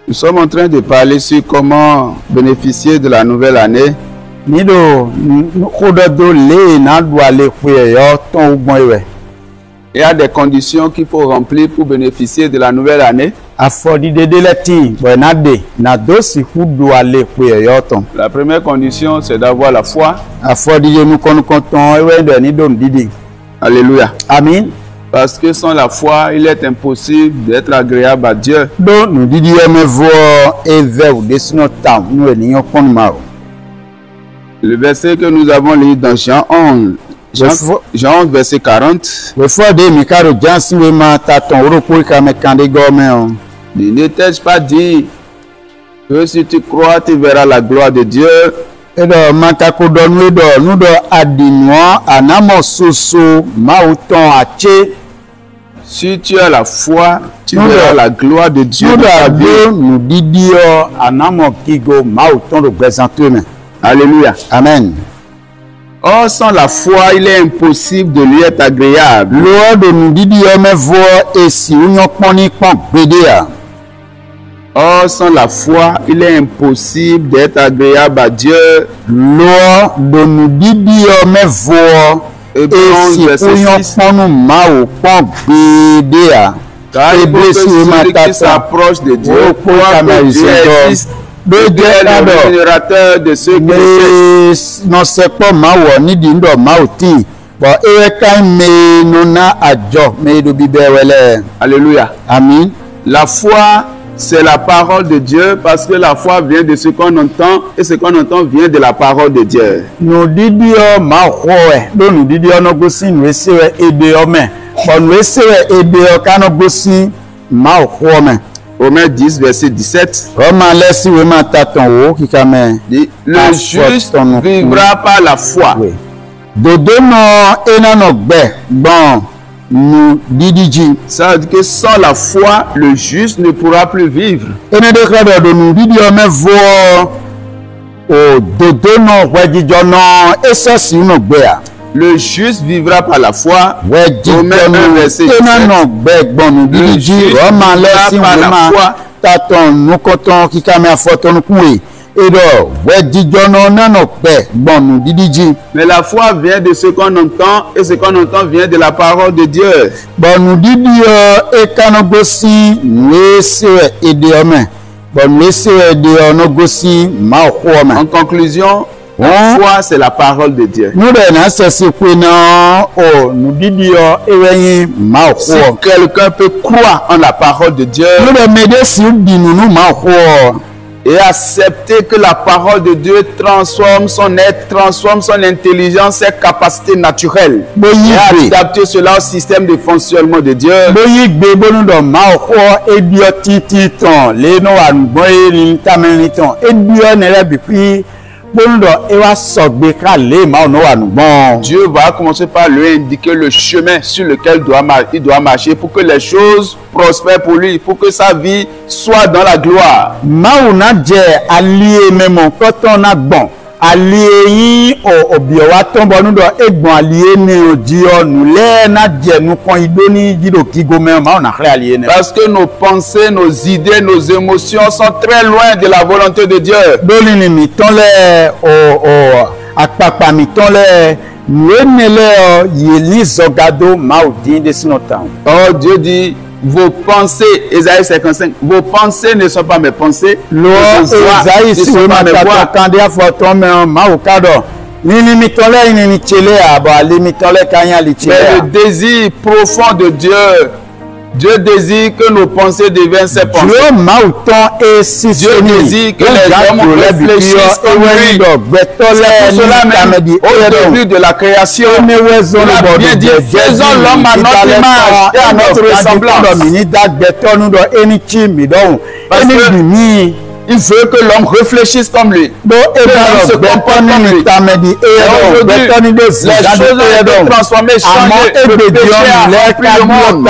Nous sommes en train de parler sur comment bénéficier de la nouvelle année. Il y a des conditions qu'il faut remplir pour bénéficier de la nouvelle année. La première condition, c'est d'avoir la foi. Alléluia. Amen. Parce que sans la foi, il est impossible d'être agréable à Dieu. Le verset que nous avons lu dans Jean 11, Jean 11, verset 40. Ne t'ai-je pas dit que si tu crois, tu verras la gloire de Dieu? Si tu as la foi, tu verras la gloire de Dieu. Alléluia. Amen. Or, sans la foi, il est impossible de lui être agréable. Or, sans la foi, il est impossible d'être agréable à Dieu. Car il faut que celui qui s'approche de Dieu croit que Dieu existe. Dieu est le générateur de ceux qui le cherchent. Alléluia. Amen. La foi, c'est la parole de Dieu, parce que la foi vient de ce qu'on entend, et ce qu'on entend vient de la parole de Dieu. Romains 10, verset 17. Le juste vivra par la foi. Ça veut dire que sans la foi, le juste ne pourra plus vivre. Le juste vivra par la foi. Romains 1, verset 17. Le juste vivra par la foi. Mais la foi vient de ce qu'on entend, et ce qu'on entend vient de la parole de Dieu. En conclusion, la foi, c'est la parole de Dieu. Si quelqu'un peut croire en la parole de Dieu et accepter que la parole de Dieu transforme son être, transforme son intelligence, ses capacités naturelles, et adapter cela au système de fonctionnement de Dieu, Dieu va commencer par lui indiquer le chemin sur lequel il doit marcher pour que les choses prospèrent pour lui, pour que sa vie soit dans la gloire. Parce que nos pensées, nos idées, nos émotions sont très loin de la volonté de Dieu. Oh, Dieu dit, vos pensées, Ésaïe 55, vos pensées ne sont pas mes pensées, vos voix ne sont pas mes voix. Mais le désir profond de Dieu, Dieu désire que nos pensées deviennent ses pensées. Dieu désire que les hommes réfléchissent comme lui. C'est pour cela même, au début de la création, il a bien dit, faisons l'homme à notre image et à notre ressemblance. Parce que Il veut que l'homme réfléchisse comme lui. Que l'homme se comporte comme lui. Aujourd'hui, les choses ont été transformées, changées. Le péché a rempli le monde.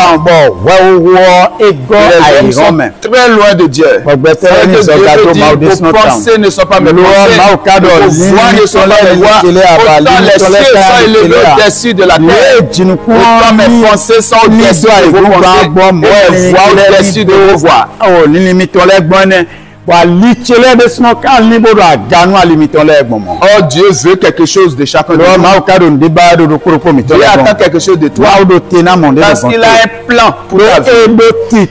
Les hommes sont très loin de Dieu. Vos pensées ne sont pas mes pensées. Vos voix ne sont pas mes voix. Autant les cieux sont élevés au-dessus de la terre. Autant mes pensées sont au-dessus de vos pensées. Et mes voix au-dessus de vos voix. Oh, Dieu veut quelque chose de chacun de nous. Dieu attend quelque chose de toi. Parce qu'il a un plan pour ta vie. Et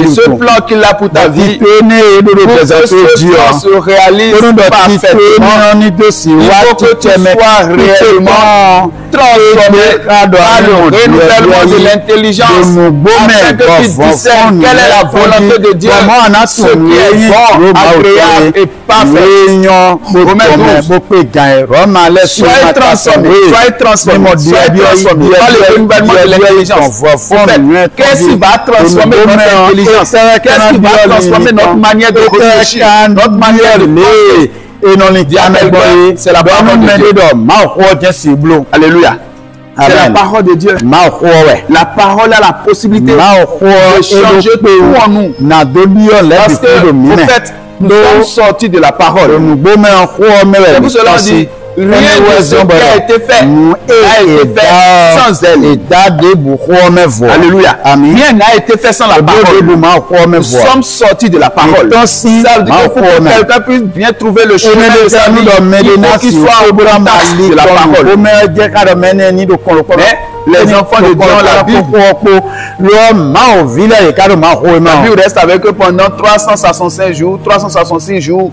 ce plan qu'il a pour ta vie, pour que ce plan se réalise parfaitement, il faut que tu sois réellement transformé par le renouvellement de l'intelligence, afin que tu discernes quelle est la volonté de Dieu, ce qui est bon, agréable et parfait. Soyez transformés, soyez transformés, soyez transformés par le renouvellement de l'intelligence. Qu'est-ce qui va transformer notre intelligence? Qu'est-ce qui va transformer notre manière de réfléchir, notre manière de penser? C'est la parole de Dieu. Alléluia. C'est la parole de Dieu. La parole a la possibilité de changer tout en nous. Parce que, en fait, nous sommes sortis de la parole. C'est pour cela qu'on dit, rien de ce qui a été fait sans elle. Alléluia. Rien n'a été fait sans la parole. Nous sommes sortis de la parole. Ça veut dire que pour que quelqu'un puisse bien trouver le chemin de sa vie, il faut qu'il soit au contact de la parole. Mais les enfants de Dieu ont la Bible. La Bible reste avec eux pendant 365 jours, 366 jours.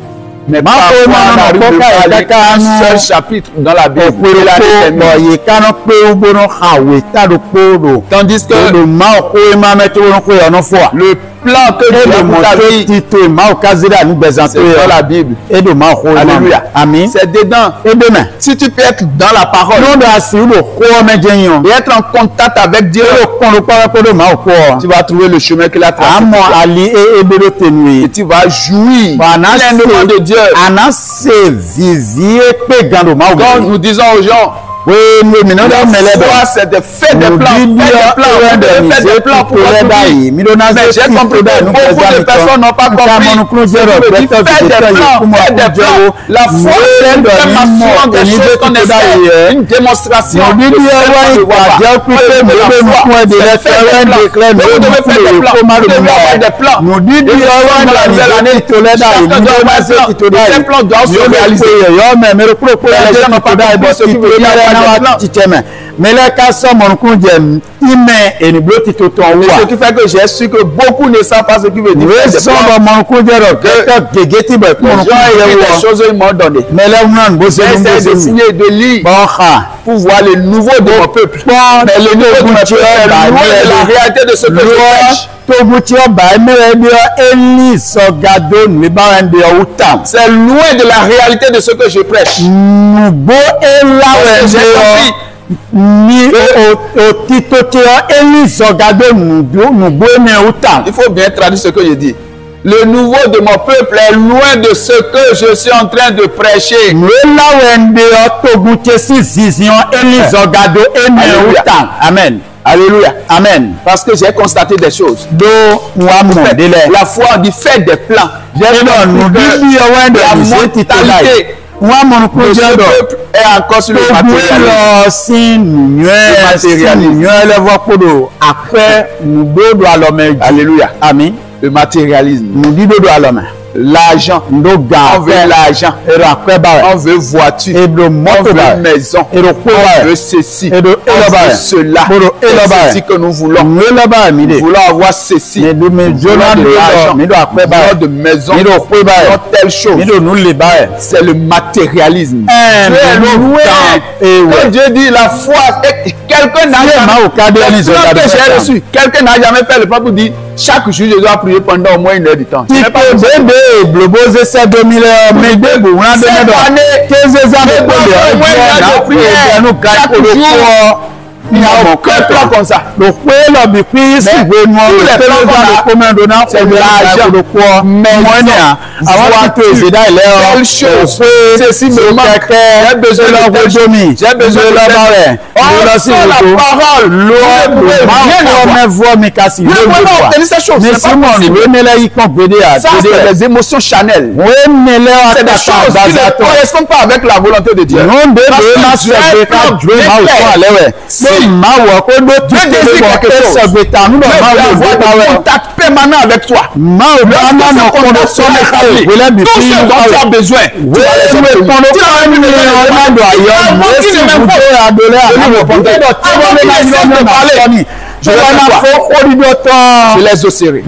Mais parfois, on arrive de lire un seul chapitre dans la Bible. Tandis que le plan que Dieu a pour ta vie, c'est dans la Bible. Alléluia. C'est dedans. Si tu peux être dans la parole et être en contact avec Dieu, tu vas trouver le chemin qu'il a tracé. Et tu vas jouir pleinement de Dieu. Quand nous disons aux gens, la foi, c'est de faire des plans pour votre vie. Mais j'ai compris que beaucoup de personnes n'ont pas compris. Faire des plans. La foi, c'est une démonstration des choses qu'on essaie. Une démonstration. Vous devez faire des plans. Nous disons ces plans doivent se réaliser. Les gens n'ont pas compris ce qui veut dire. Mais là, quand ça mon coup j'aime, il met une blotte tout en haut. Ce qui fait que j'ai su que beaucoup ne savent pas ce qui veut dire. Les gens les choses ils m'ont donné. Mais là, on essaie de signer de lire pour voir le nouveau de mon peuple. Mais le nouveau de mon peuple est loin de la réalité de ce que je prêche. C'est loin de la réalité de ce que je prêche. Il faut bien traduire ce que je dis. Le nouveau de mon peuple est loin de ce que je suis en train de prêcher. Amen. Alléluia. Amen. Parce que j'ai constaté des choses. La foi, on dit faire des plans. La mentalité de ce peuple est encore sur le matérialisme. Alléluia. Amen. Le matérialisme. L'argent, on veut l'argent, on veut voiture, on veut maison, on veut ceci, on veut cela, c'est ceci que nous voulons. Nous voulons avoir ceci, nous voulons de l'argent, nous voulons de maison, nous voulons telle chose. C'est le matérialisme. Dieu dit la foi, quelqu'un n'a jamais fait le plan pour dire chaque jour je dois prier pendant au moins 1 heure de temps. Il n'y a aucun plan comme ça. Le plans c'est de l'argent. Mais telle chose, ceci me manque. J'ai besoin de j'ai besoin de la parole. Ça, c'est les émotions Chanel. C'est des choses qui ne correspondent pas avec la volonté de Dieu. Contact permanent avec toi. Tout ce dont tu as besoin. Je les osserai.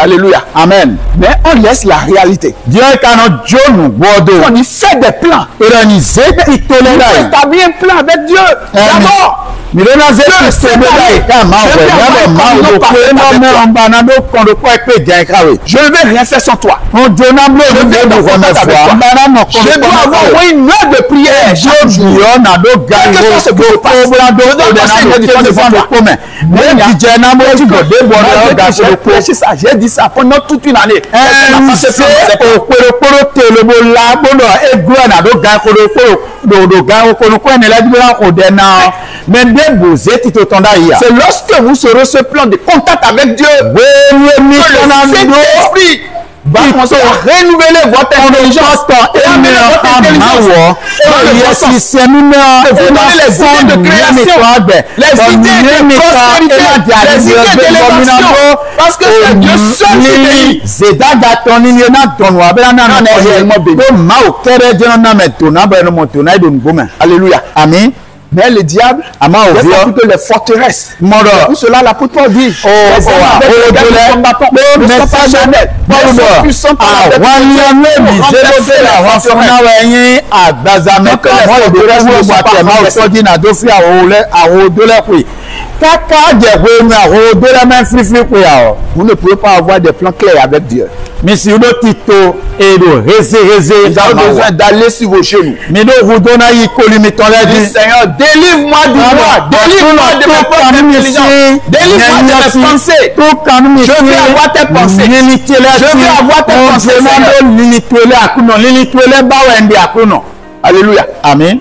Alléluia. Amen. Mais on laisse la réalité. On y fait des plans. On établit un plan avec Dieu. D'abord. Je vais rien faire sans toi. Je dois avoir une heure de prière. J'ai dit ça pendant toute une année. C'est lorsque vous serez ce plan de contact avec Dieu que le Saint-Esprit va commencer à renouveler votre intelligence et amener votre intelligence. Vous donner les idées de création, les idées de prospérité, les idées d'élévation. Parce que c'est Dieu seul qui bénit. Alléluia. Amen. Mais le diable, que les forteresses. Pour cela, l'apôtre Paul dit, vous ne pouvez pas avoir des plans clairs avec Dieu. Mais si vous avez besoin d'aller sur vos genoux. Seigneur, délivre-moi du roi, délivre-moi de mes propres intelligences, délivre-moi de mes pensées. Je veux avoir tes pensées. Je veux avoir tes pensées. Alléluia. Amen.